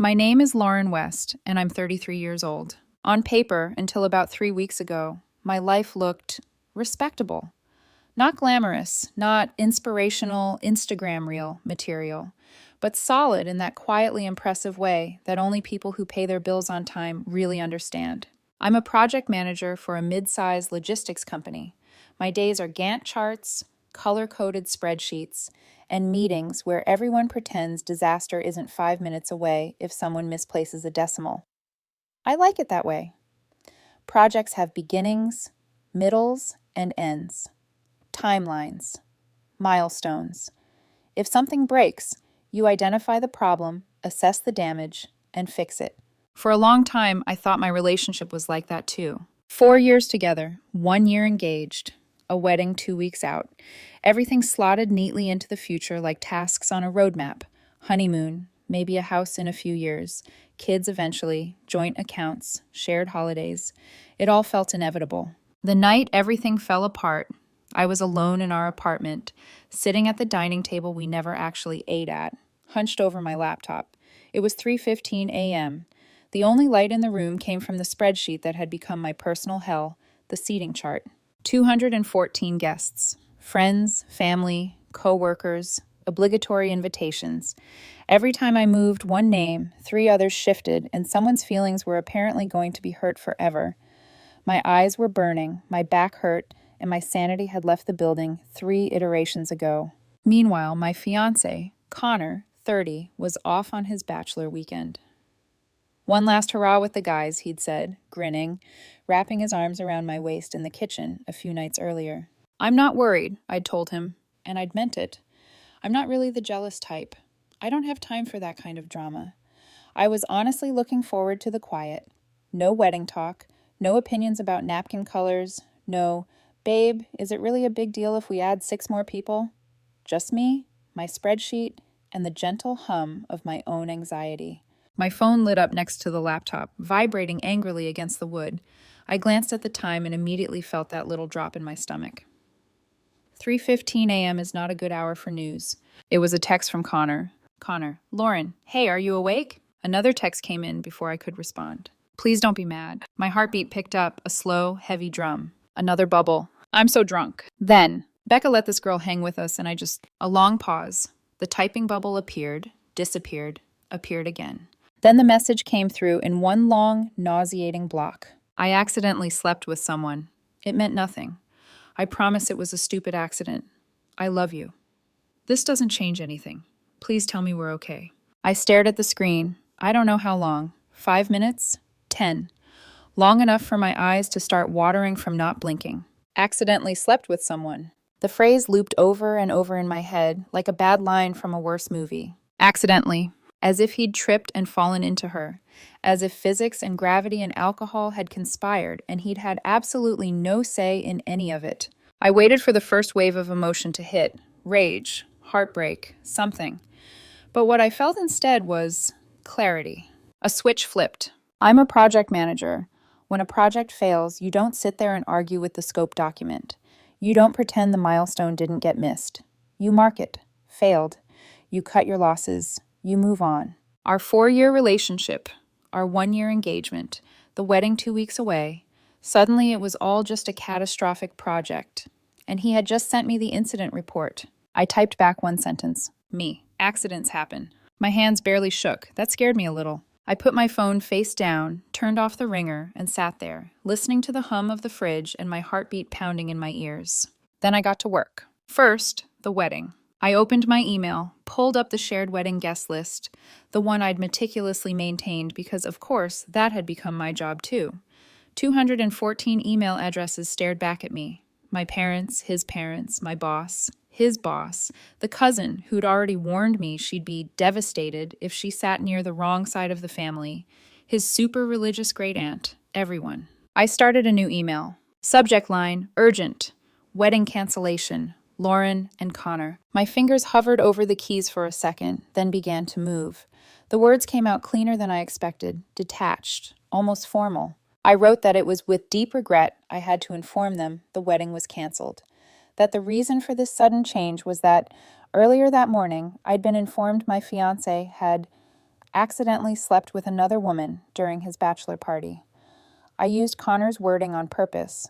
My name is Lauren West, and I'm 33 years old. On paper, until about 3 weeks ago, my life looked respectable. Not glamorous, not inspirational Instagram reel material, but solid in that quietly impressive way that only people who pay their bills on time really understand. I'm a project manager for a mid-sized logistics company. My days are Gantt charts, color-coded spreadsheets, and meetings where everyone pretends disaster isn't 5 minutes away if someone misplaces a decimal. I like it that way. Projects have beginnings, middles, and ends. Timelines, milestones. If something breaks, you identify the problem, assess the damage, and fix it. For a long time, I thought my relationship was like that too. 4 years together, 1 year engaged, a wedding 2 weeks out. Everything slotted neatly into the future like tasks on a roadmap. Honeymoon, maybe a house in a few years, kids eventually, joint accounts, shared holidays. It all felt inevitable. The night everything fell apart, I was alone in our apartment, sitting at the dining table we never actually ate at, hunched over my laptop. It was 3:15 a.m. The only light in the room came from the spreadsheet that had become my personal hell, the seating chart. 214 guests, friends, family, co-workers, obligatory invitations. Every time I moved one name, three others shifted, and someone's feelings were apparently going to be hurt forever. My eyes were burning, my back hurt, and my sanity had left the building 3 iterations ago. Meanwhile, my fiancé, Connor, 30, was off on his Bachelor weekend. One last hurrah with the guys, he'd said, grinning, wrapping his arms around my waist in the kitchen a few nights earlier. I'm not worried, I'd told him, and I'd meant it. I'm not really the jealous type. I don't have time for that kind of drama. I was honestly looking forward to the quiet. No wedding talk, no opinions about napkin colors, no, babe, is it really a big deal if we add 6 more people? Just me, my spreadsheet, and the gentle hum of my own anxiety. My phone lit up next to the laptop, vibrating angrily against the wood. I glanced at the time and immediately felt that little drop in my stomach. 3:15 a.m. is not a good hour for news. It was a text from Connor. Connor, Lauren, hey, are you awake? Another text came in before I could respond. Please don't be mad. My heartbeat picked up a slow, heavy drum. Another bubble. I'm so drunk. Then, Becca let this girl hang with us, and a long pause. The typing bubble appeared, disappeared, appeared again. Then the message came through in one long, nauseating block. I accidentally slept with someone. It meant nothing. I promise it was a stupid accident. I love you. This doesn't change anything. Please tell me we're okay. I stared at the screen. I don't know how long. 5 minutes? 10. Long enough for my eyes to start watering from not blinking. Accidentally slept with someone. The phrase looped over and over in my head like a bad line from a worse movie. Accidentally. As if he'd tripped and fallen into her. As if physics and gravity and alcohol had conspired and he'd had absolutely no say in any of it. I waited for the first wave of emotion to hit. Rage, heartbreak, something. But what I felt instead was clarity. A switch flipped. I'm a project manager. When a project fails, you don't sit there and argue with the scope document. You don't pretend the milestone didn't get missed. You mark it. Failed. You cut your losses. You move on. Our 4-year relationship, our 1-year engagement, the wedding 2 weeks away, suddenly it was all just a catastrophic project. And he had just sent me the incident report. I typed back one sentence. Me. Accidents happen. My hands barely shook. That scared me a little. I put my phone face down, turned off the ringer, and sat there, listening to the hum of the fridge and my heartbeat pounding in my ears. Then I got to work. First, the wedding. I opened my email, pulled up the shared wedding guest list, the one I'd meticulously maintained because, of course, that had become my job too. 214 email addresses stared back at me. My parents, my boss, his boss, the cousin who'd already warned me she'd be devastated if she sat near the wrong side of the family, his super religious great aunt, everyone. I started a new email. Subject line, urgent, wedding cancellation, Lauren and Connor. My fingers hovered over the keys for a second, then began to move. The words came out cleaner than I expected, detached, almost formal. I wrote that it was with deep regret I had to inform them the wedding was canceled. That the reason for this sudden change was that earlier that morning I'd been informed my fiancé had accidentally slept with another woman during his bachelor party. I used Connor's wording on purpose.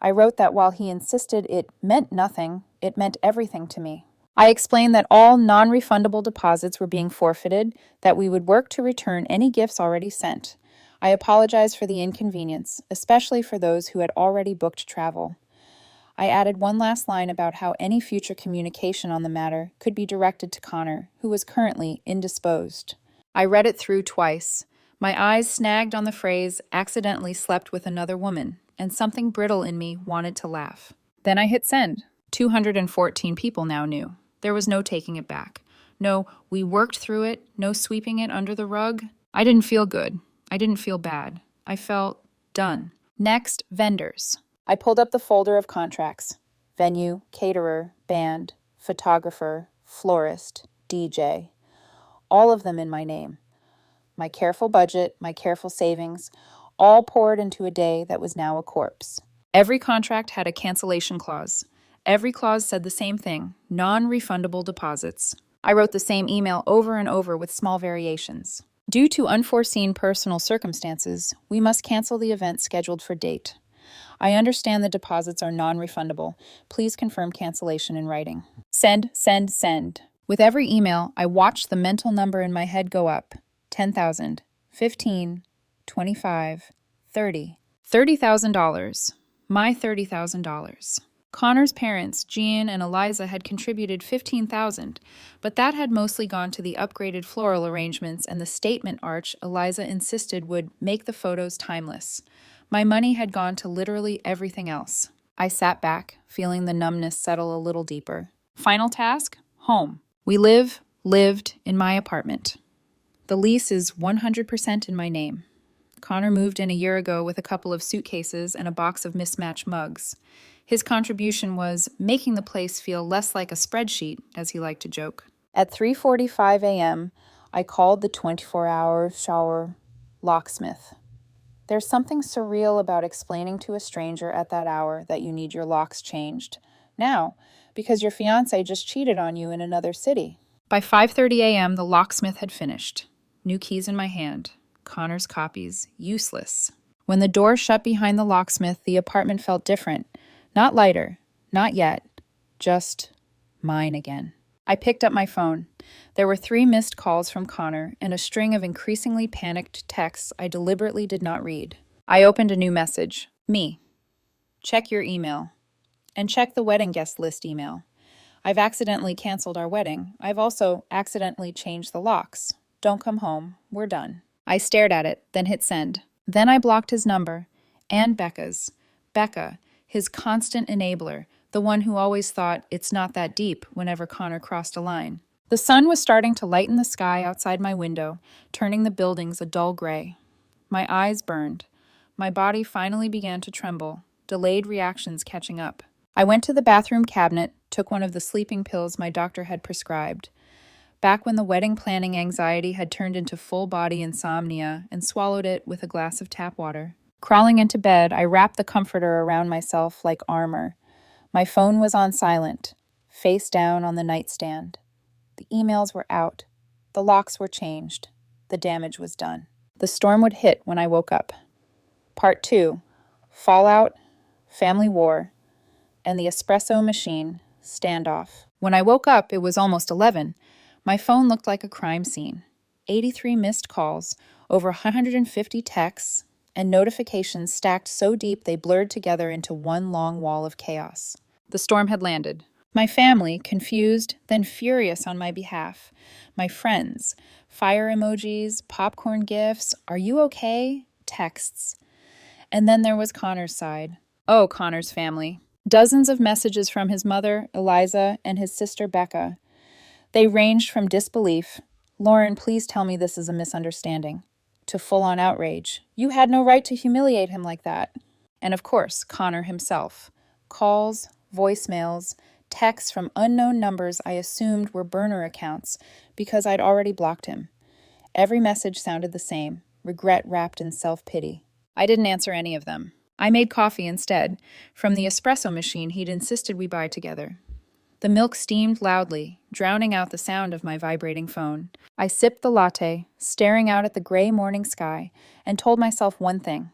I wrote that while he insisted it meant nothing, it meant everything to me. I explained that all non-refundable deposits were being forfeited, that we would work to return any gifts already sent. I apologized for the inconvenience, especially for those who had already booked travel. I added one last line about how any future communication on the matter could be directed to Connor, who was currently indisposed. I read it through twice. My eyes snagged on the phrase, accidentally slept with another woman, and something brittle in me wanted to laugh. Then I hit send. 214 people now knew. There was no taking it back. No, we worked through it, no sweeping it under the rug. I didn't feel good. I didn't feel bad. I felt done. Next, vendors. I pulled up the folder of contracts. Venue, caterer, band, photographer, florist, DJ. All of them in my name. My careful budget, my careful savings, all poured into a day that was now a corpse. Every contract had a cancellation clause. Every clause said the same thing, non-refundable deposits. I wrote the same email over and over with small variations. Due to unforeseen personal circumstances, we must cancel the event scheduled for date. I understand the deposits are non-refundable. Please confirm cancellation in writing. Send, send, send. With every email, I watched the mental number in my head go up. 10,000, 15, 25, 30. $30,000. My $30,000. Connor's parents, Jean and Eliza, had contributed $15,000, but that had mostly gone to the upgraded floral arrangements and the statement arch Eliza insisted would make the photos timeless. My money had gone to literally everything else. I sat back, feeling the numbness settle a little deeper. Final task? Home. We lived in my apartment. The lease is 100% in my name. Connor moved in a year ago with a couple of suitcases and a box of mismatched mugs. His contribution was making the place feel less like a spreadsheet, as he liked to joke. At 3:45 a.m., I called the 24-hour shower locksmith. There's something surreal about explaining to a stranger at that hour that you need your locks changed. Now, because your fiancé just cheated on you in another city. By 5:30 a.m., the locksmith had finished. New keys in my hand. Connor's copies. Useless. When the door shut behind the locksmith, the apartment felt different. Not lighter. Not yet. Just mine again. I picked up my phone. There were 3 missed calls from Connor and a string of increasingly panicked texts I deliberately did not read. I opened a new message. Me. Check your email. And check the wedding guest list email. I've accidentally canceled our wedding. I've also accidentally changed the locks. Don't come home. We're done. I stared at it, then hit send. Then I blocked his number. And Becca's. Becca, his constant enabler, the one who always thought it's not that deep whenever Connor crossed a line. The sun was starting to lighten the sky outside my window, turning the buildings a dull gray. My eyes burned. My body finally began to tremble, delayed reactions catching up. I went to the bathroom cabinet, took one of the sleeping pills my doctor had prescribed. Back when the wedding planning anxiety had turned into full-body insomnia, and swallowed it with a glass of tap water. Crawling into bed, I wrapped the comforter around myself like armor. My phone was on silent, face down on the nightstand. The emails were out. The locks were changed. The damage was done. The storm would hit when I woke up. Part 2. Fallout, family war, and the espresso machine standoff. When I woke up, it was almost 11. My phone looked like a crime scene. 83 missed calls, over 150 texts, and notifications stacked so deep they blurred together into one long wall of chaos. The storm had landed. My family, confused, then furious on my behalf. My friends, fire emojis, popcorn gifs, "Are you okay?" texts. And then there was Connor's side. Oh, Connor's family. Dozens of messages from his mother, Eliza, and his sister, Becca. They ranged from disbelief, "Lauren, please tell me this is a misunderstanding," to full-on outrage. "You had no right to humiliate him like that." And of course, Connor himself. Calls, voicemails, texts from unknown numbers I assumed were burner accounts because I'd already blocked him. Every message sounded the same, regret wrapped in self-pity. I didn't answer any of them. I made coffee instead, from the espresso machine he'd insisted we buy together. The milk steamed loudly, drowning out the sound of my vibrating phone. I sipped the latte, staring out at the gray morning sky, and told myself one thing.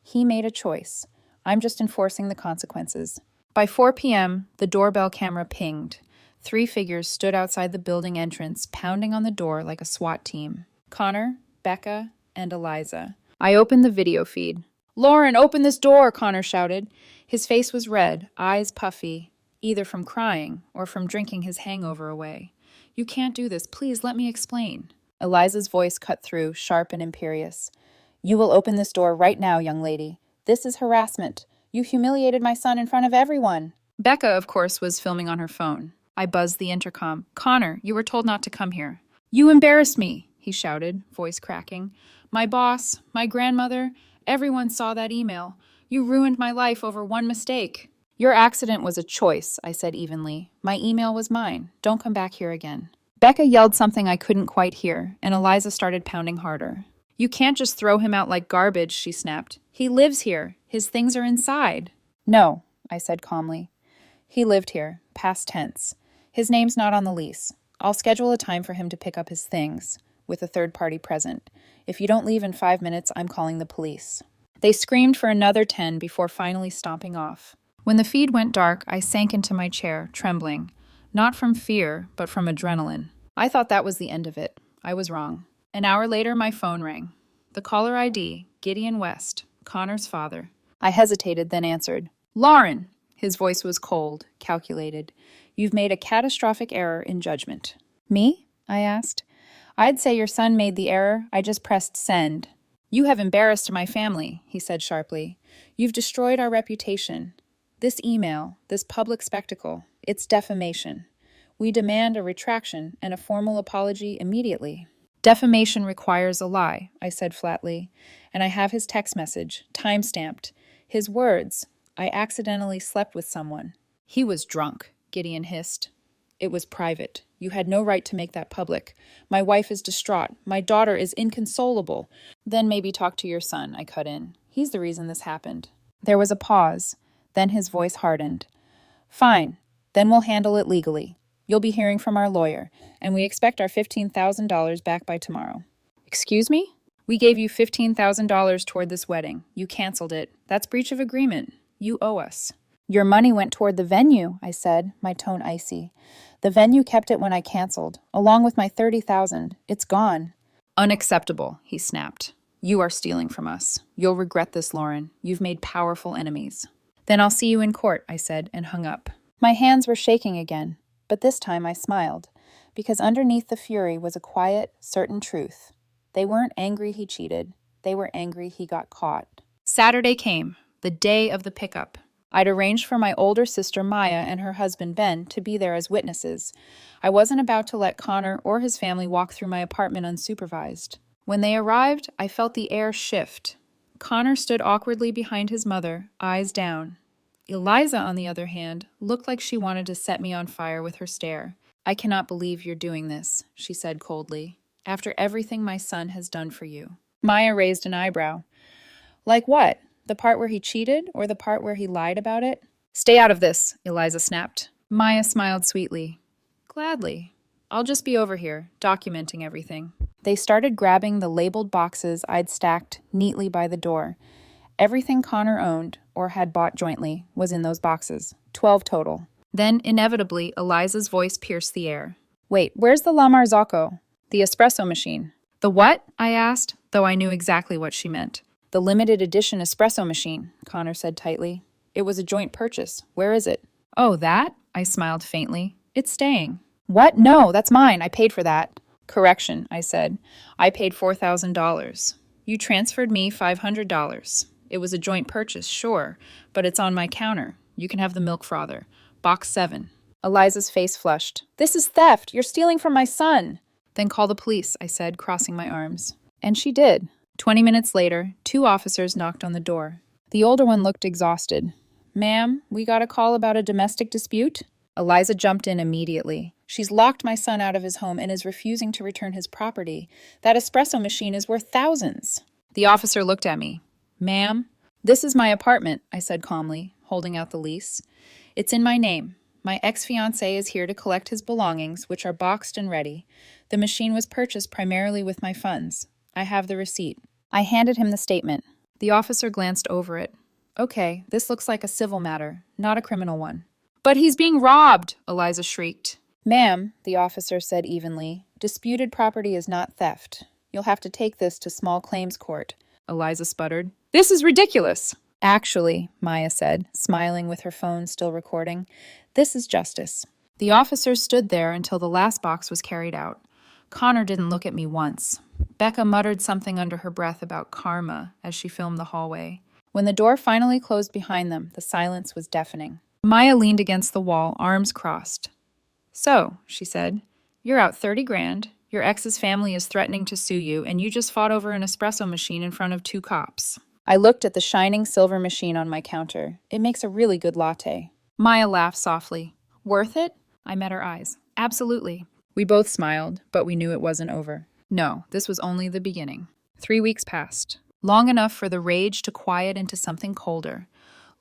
He made a choice. I'm just enforcing the consequences. By 4 p.m., the doorbell camera pinged. 3 figures stood outside the building entrance, pounding on the door like a SWAT team. Connor, Becca, and Eliza. I opened the video feed. "Lauren, open this door!" Connor shouted. His face was red, eyes puffy, either from crying or from drinking his hangover away. "You can't do this. Please let me explain." Eliza's voice cut through, sharp and imperious. "You will open this door right now, young lady. This is harassment. You humiliated my son in front of everyone." Becca, of course, was filming on her phone. I buzzed the intercom. "Connor, you were told not to come here." "You embarrassed me," he shouted, voice cracking. "My boss, my grandmother, everyone saw that email. You ruined my life over one mistake." "Your accident was a choice," I said evenly. "My email was mine. Don't come back here again." Becca yelled something I couldn't quite hear, and Eliza started pounding harder. "You can't just throw him out like garbage," she snapped. "He lives here. His things are inside." "No," I said calmly. "He lived here, past tense. His name's not on the lease. I'll schedule a time for him to pick up his things, with a third party present. If you don't leave in 5 minutes, I'm calling the police." They screamed for another 10 before finally stomping off. When the feed went dark, I sank into my chair, trembling. Not from fear, but from adrenaline. I thought that was the end of it. I was wrong. An hour later, my phone rang. The caller ID, Gideon West, Connor's father. I hesitated, then answered. "Lauren!" His voice was cold, calculated. "You've made a catastrophic error in judgment." "Me?" I asked. "I'd say your son made the error. I just pressed send." "You have embarrassed my family," he said sharply. "You've destroyed our reputation. This email, this public spectacle, it's defamation. We demand a retraction and a formal apology immediately." "Defamation requires a lie," I said flatly, and I have his text message, time-stamped. His words, "I accidentally slept with someone." "He was drunk," Gideon hissed. "It was private. You had no right to make that public. My wife is distraught. My daughter is inconsolable." "Then maybe talk to your son," I cut in. "He's the reason this happened." There was a pause. Then his voice hardened. "Fine. Then we'll handle it legally. You'll be hearing from our lawyer, and we expect our $15,000 back by tomorrow." "Excuse me?" "We gave you $15,000 toward this wedding. You canceled it. That's breach of agreement. You owe us." "Your money went toward the venue," I said, my tone icy. "The venue kept it when I canceled, along with my $30,000. It's gone." "Unacceptable," he snapped. "You are stealing from us. You'll regret this, Lauren. You've made powerful enemies." "Then I'll see you in court," I said, and hung up. My hands were shaking again, but this time I smiled, because underneath the fury was a quiet, certain truth. They weren't angry he cheated. They were angry he got caught. Saturday came, the day of the pickup. I'd arranged for my older sister Maya and her husband Ben to be there as witnesses. I wasn't about to let Connor or his family walk through my apartment unsupervised. When they arrived, I felt the air shift. Connor stood awkwardly behind his mother, eyes down. Eliza, on the other hand, looked like she wanted to set me on fire with her stare. "I cannot believe you're doing this," she said coldly, "after everything my son has done for you." Maya raised an eyebrow. "Like what? The part where he cheated, or the part where he lied about it?" "Stay out of this," Eliza snapped. Maya smiled sweetly. "Gladly. I'll just be over here, documenting everything." They started grabbing the labeled boxes I'd stacked neatly by the door. Everything Connor owned, or had bought jointly, was in those boxes. 12 total. Then, inevitably, Eliza's voice pierced the air. "Wait, where's the La Marzocco? The espresso machine." "The what?" I asked, though I knew exactly what she meant. "The limited edition espresso machine," Connor said tightly. "It was a joint purchase. Where is it?" "Oh, that?" I smiled faintly. "It's staying." "What? No, that's mine. I paid for that." "Correction," I said. "I paid $4,000. You transferred me $500. It was a joint purchase, sure, but it's on my counter. You can have the milk frother. Box 7. Eliza's face flushed. "This is theft. You're stealing from my son." "Then call the police," I said, crossing my arms. And she did. 20 minutes later, 2 officers knocked on the door. The older one looked exhausted. "Ma'am, we got a call about a domestic dispute?" Eliza jumped in immediately. "She's locked my son out of his home and is refusing to return his property. That espresso machine is worth thousands." The officer looked at me. "Ma'am, this is my apartment," I said calmly, holding out the lease. "It's in my name. My ex-fiancé is here to collect his belongings, which are boxed and ready. The machine was purchased primarily with my funds. I have the receipt. I handed him the statement. The officer glanced over it. Okay, this looks like a civil matter, not a criminal one. But he's being robbed, Eliza shrieked. Ma'am, the officer said evenly, disputed property is not theft. You'll have to take this to small claims court. Eliza sputtered. This is ridiculous. Actually, Maya said, smiling with her phone still recording, this is justice. The officers stood there until the last box was carried out. Connor didn't look at me once. Becca muttered something under her breath about karma as she filmed the hallway. When the door finally closed behind them, the silence was deafening. Maya leaned against the wall, arms crossed. So, she said, you're out 30 grand, your ex's family is threatening to sue you, and you just fought over an espresso machine in front of 2 cops. I looked at the shining silver machine on my counter. It makes a really good latte. Maya laughed softly. Worth it? I met her eyes. Absolutely. We both smiled, but we knew it wasn't over. No, this was only the beginning. 3 weeks passed. Long enough for the rage to quiet into something colder.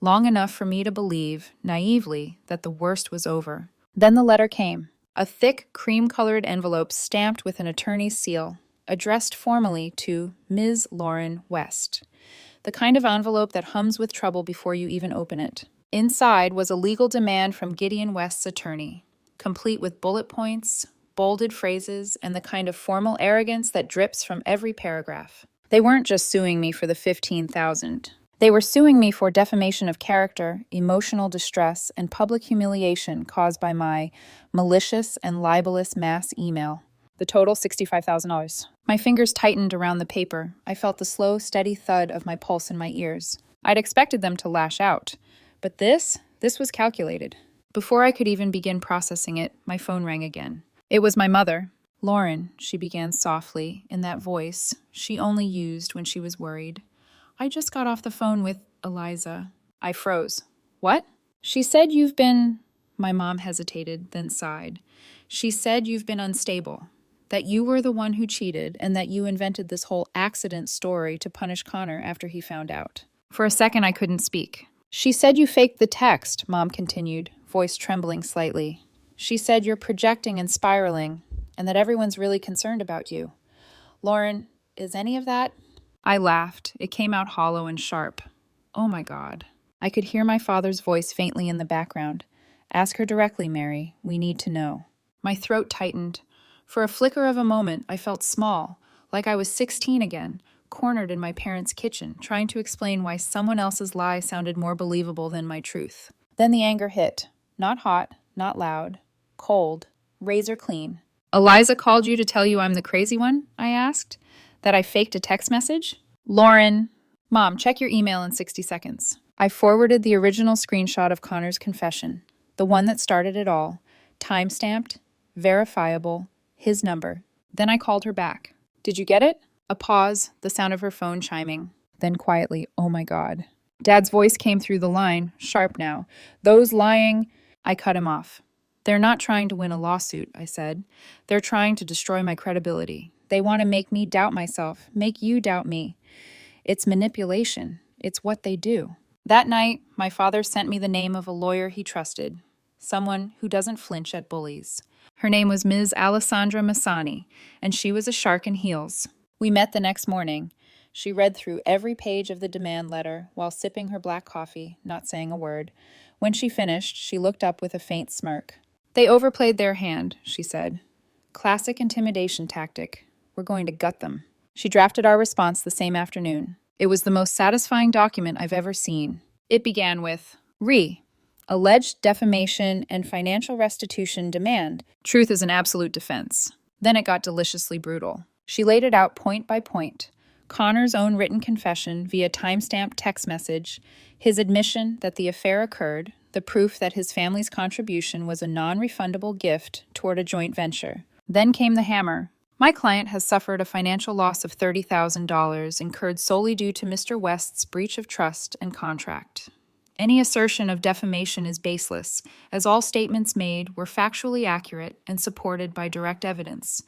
Long enough for me to believe, naively, that the worst was over. Then the letter came. A thick, cream-colored envelope stamped with an attorney's seal, addressed formally to Ms. Lauren West. The kind of envelope that hums with trouble before you even open it. Inside was a legal demand from Gideon West's attorney, complete with bullet points, bolded phrases, and the kind of formal arrogance that drips from every paragraph. They weren't just suing me for the $15,000. They were suing me for defamation of character, emotional distress, and public humiliation caused by my malicious and libelous mass email. The total, $65,000. My fingers tightened around the paper. I felt the slow, steady thud of my pulse in my ears. I'd expected them to lash out. But this was calculated. Before I could even begin processing it, my phone rang again. It was my mother. Lauren, she began softly, in that voice she only used when she was worried. I just got off the phone with Eliza. I froze. What? She said you've been... My mom hesitated, then sighed. She said you've been unstable. That you were the one who cheated, and that you invented this whole accident story to punish Connor after he found out. For a second, I couldn't speak. She said you faked the text, Mom continued, voice trembling slightly. She said you're projecting and spiraling, and that everyone's really concerned about you. Lauren, is any of that? I laughed. It came out hollow and sharp. Oh my God. I could hear my father's voice faintly in the background. Ask her directly, Mary. We need to know. My throat tightened. For a flicker of a moment, I felt small, like I was 16 again, cornered in my parents' kitchen, trying to explain why someone else's lie sounded more believable than my truth. Then the anger hit. Not hot, not loud. Cold. Razor clean. Eliza called you to tell you I'm the crazy one? I asked. That I faked a text message? Lauren. Mom, check your email in 60 seconds. I forwarded the original screenshot of Connor's confession. The one that started it all. Time-stamped. Verifiable. His number. Then I called her back. Did you get it? A pause, the sound of her phone chiming. Then quietly, oh my God. Dad's voice came through the line, sharp now. Those lying... I cut him off. They're not trying to win a lawsuit, I said. They're trying to destroy my credibility. They want to make me doubt myself, make you doubt me. It's manipulation. It's what they do. That night, my father sent me the name of a lawyer he trusted, someone who doesn't flinch at bullies. Her name was Ms. Alessandra Massani, and she was a shark in heels. We met the next morning. She read through every page of the demand letter while sipping her black coffee, not saying a word. When she finished, she looked up with a faint smirk. They overplayed their hand, she said. Classic intimidation tactic. We're going to gut them. She drafted our response the same afternoon. It was the most satisfying document I've ever seen. It began with, alleged defamation and financial restitution demand. Truth is an absolute defense. Then it got deliciously brutal. She laid it out point by point. Connor's own written confession via time-stamped text message, his admission that the affair occurred, the proof that his family's contribution was a non-refundable gift toward a joint venture. Then came the hammer. My client has suffered a financial loss of $30,000 incurred solely due to Mr. West's breach of trust and contract. Any assertion of defamation is baseless, as all statements made were factually accurate and supported by direct evidence.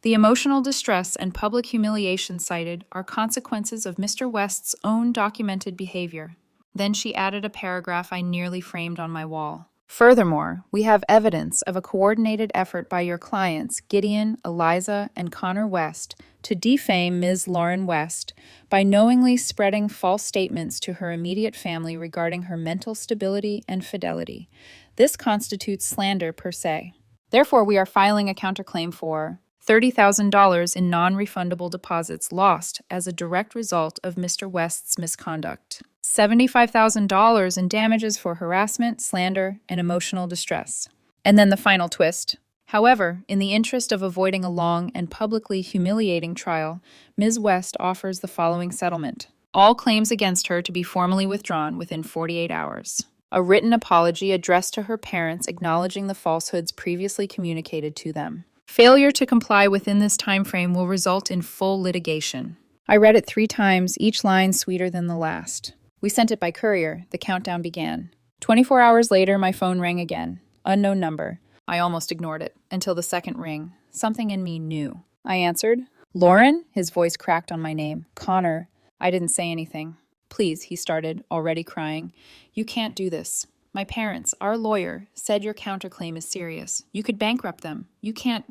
The emotional distress and public humiliation cited are consequences of Mr. West's own documented behavior. Then she added a paragraph I nearly framed on my wall. Furthermore, we have evidence of a coordinated effort by your clients, Gideon, Eliza, and Connor West, to defame Ms. Lauren West by knowingly spreading false statements to her immediate family regarding her mental stability and fidelity. This constitutes slander per se. Therefore, we are filing a counterclaim for $30,000 in non-refundable deposits lost as a direct result of Mr. West's misconduct, $75,000 in damages for harassment, slander, and emotional distress. And then the final twist. However, in the interest of avoiding a long and publicly humiliating trial, Ms. West offers the following settlement. All claims against her to be formally withdrawn within 48 hours. A written apology addressed to her parents acknowledging the falsehoods previously communicated to them. Failure to comply within this time frame will result in full litigation. I read it 3 times, each line sweeter than the last. We sent it by courier. The countdown began. 24 hours later, my phone rang again. Unknown number. I almost ignored it until the second ring. Something in me knew. I answered. Lauren? His voice cracked on my name. Connor. I didn't say anything. Please, he started, already crying. You can't do this. My parents, our lawyer, said your counterclaim is serious. You could bankrupt them. You can't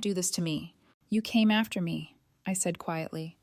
do this to me. You came after me, I said quietly.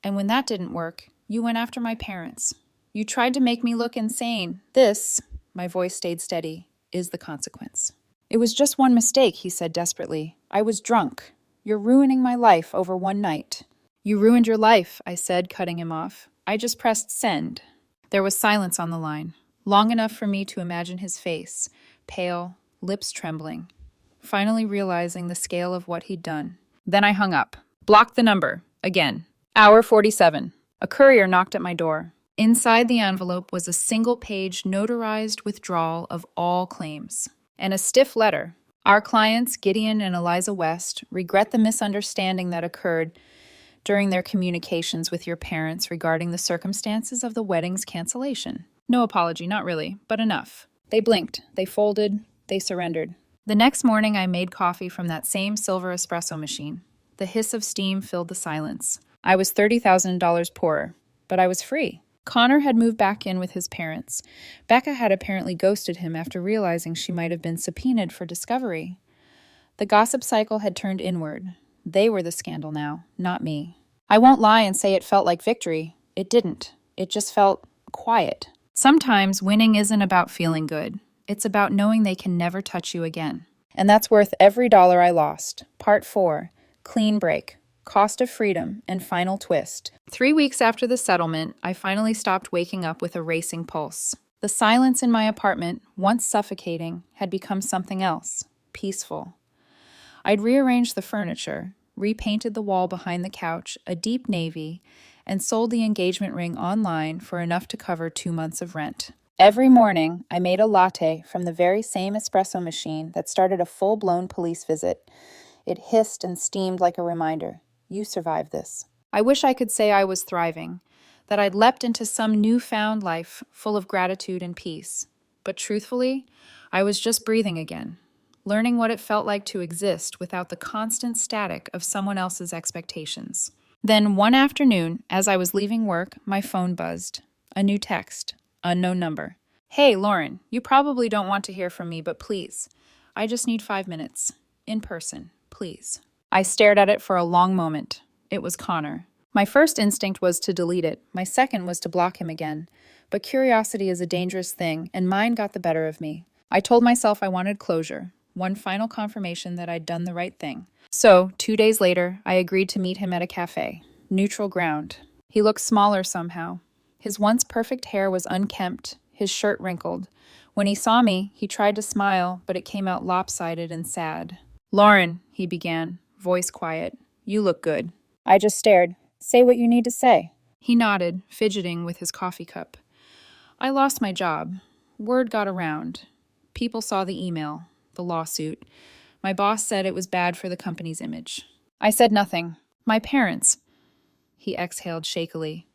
And when that didn't work, you went after my parents. You tried to make me look insane. This, my voice stayed steady, is the consequence. It was just one mistake, he said desperately. I was drunk. You're ruining my life over one night. You ruined your life, I said, cutting him off. I just pressed send. There was silence on the line. Long enough for me to imagine his face, pale, lips trembling, finally realizing the scale of what he'd done. Then I hung up. Blocked the number. Again. Hour 47. A courier knocked at my door. Inside the envelope was a single-page notarized withdrawal of all claims, and a stiff letter. Our clients, Gideon and Eliza West, regret the misunderstanding that occurred during their communications with your parents regarding the circumstances of the wedding's cancellation. No apology, not really, but enough. They blinked, they folded, they surrendered. The next morning, I made coffee from that same silver espresso machine. The hiss of steam filled the silence. I was $30,000 poorer, but I was free. Connor had moved back in with his parents. Becca had apparently ghosted him after realizing she might have been subpoenaed for discovery. The gossip cycle had turned inward. They were the scandal now, not me. I won't lie and say it felt like victory. It didn't. It just felt quiet. Sometimes winning isn't about feeling good. It's about knowing they can never touch you again. And that's worth every dollar I lost. Part 4. Clean break. Cost of freedom and final twist. 3 weeks after the settlement, I finally stopped waking up with a racing pulse. The silence in my apartment, once suffocating, had become something else. Peaceful. I'd rearranged the furniture, repainted the wall behind the couch a deep navy, and sold the engagement ring online for enough to cover 2 months of rent. Every morning, I made a latte from the very same espresso machine that started a full-blown police visit. It hissed and steamed like a reminder. You survived this. I wish I could say I was thriving, that I'd leapt into some newfound life full of gratitude and peace. But truthfully, I was just breathing again, learning what it felt like to exist without the constant static of someone else's expectations. Then one afternoon, as I was leaving work, my phone buzzed. A new text. Unknown number. Hey, Lauren, you probably don't want to hear from me, but please. I just need 5 minutes. In person, please. I stared at it for a long moment. It was Connor. My first instinct was to delete it. My second was to block him again. But curiosity is a dangerous thing, and mine got the better of me. I told myself I wanted closure. One final confirmation that I'd done the right thing. So, 2 days later, I agreed to meet him at a cafe. Neutral ground. He looked smaller somehow. His once perfect hair was unkempt, his shirt wrinkled. When he saw me, he tried to smile, but it came out lopsided and sad. Lauren, he began, voice quiet. You look good. I just stared. Say what you need to say. He nodded, fidgeting with his coffee cup. I lost my job. Word got around. People saw the email, the lawsuit. My boss said it was bad for the company's image. I said nothing. My parents, he exhaled shakily.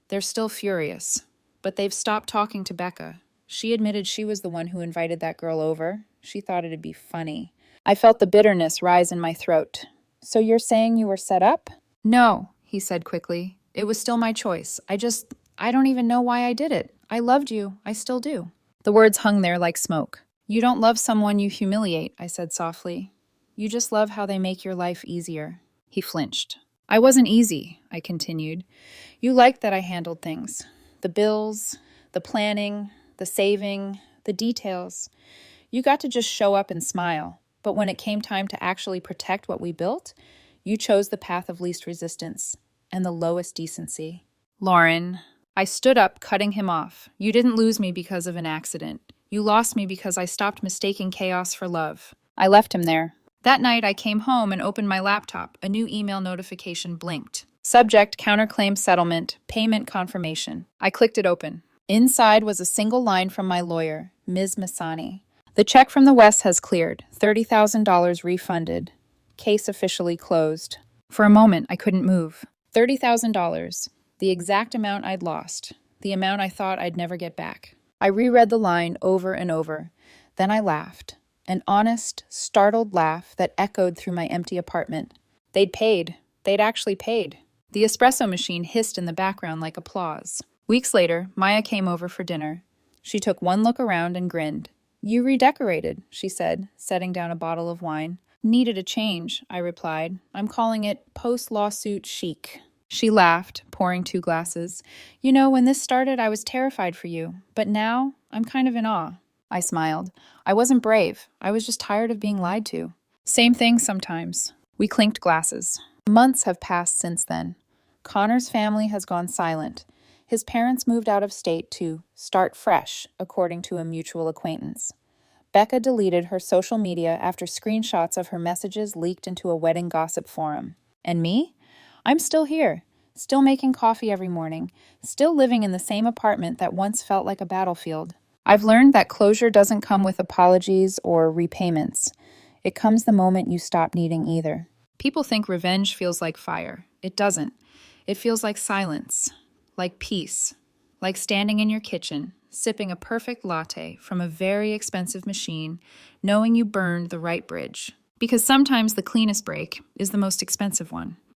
They're still furious, but they've stopped talking to Becca. She admitted she was the one who invited that girl over. She thought it'd be funny. I felt the bitterness rise in my throat. So you're saying you were set up? No, he said quickly. It was still my choice. I don't even know why I did it. I loved you. I still do. The words hung there like smoke. You don't love someone you humiliate, I said softly. You just love how they make your life easier. He flinched. I wasn't easy, I continued. You liked that I handled things. The bills, the planning, the saving, the details. You got to just show up and smile. But when it came time to actually protect what we built, you chose the path of least resistance and the lowest decency. Lauren, I stood up, cutting him off. You didn't lose me because of an accident. You lost me because I stopped mistaking chaos for love. I left him there. That night, I came home and opened my laptop. A new email notification blinked. Subject, counterclaim settlement, payment confirmation. I clicked it open. Inside was a single line from my lawyer, Ms. Masani. The check from the West has cleared. $30,000 refunded. Case officially closed. For a moment, I couldn't move. $30,000. The exact amount I'd lost. The amount I thought I'd never get back. I reread the line over and over. Then I laughed. An honest, startled laugh that echoed through my empty apartment. They'd paid. They'd actually paid. The espresso machine hissed in the background like applause. Weeks later, Maya came over for dinner. She took one look around and grinned. You redecorated, she said, setting down a bottle of wine. Needed a change, I replied. I'm calling it post-lawsuit chic. She laughed, pouring 2 glasses. You know, when this started, I was terrified for you. But now, I'm kind of in awe. I smiled. I wasn't brave. I was just tired of being lied to. Same thing sometimes. We clinked glasses. Months have passed since then. Connor's family has gone silent. His parents moved out of state to start fresh, according to a mutual acquaintance. Becca deleted her social media after screenshots of her messages leaked into a wedding gossip forum. And me? I'm still here, still making coffee every morning, still living in the same apartment that once felt like a battlefield. I've learned that closure doesn't come with apologies or repayments. It comes the moment you stop needing either. People think revenge feels like fire. It doesn't. It feels like silence, like peace, like standing in your kitchen, sipping a perfect latte from a very expensive machine, knowing you burned the right bridge. Because sometimes the cleanest break is the most expensive one.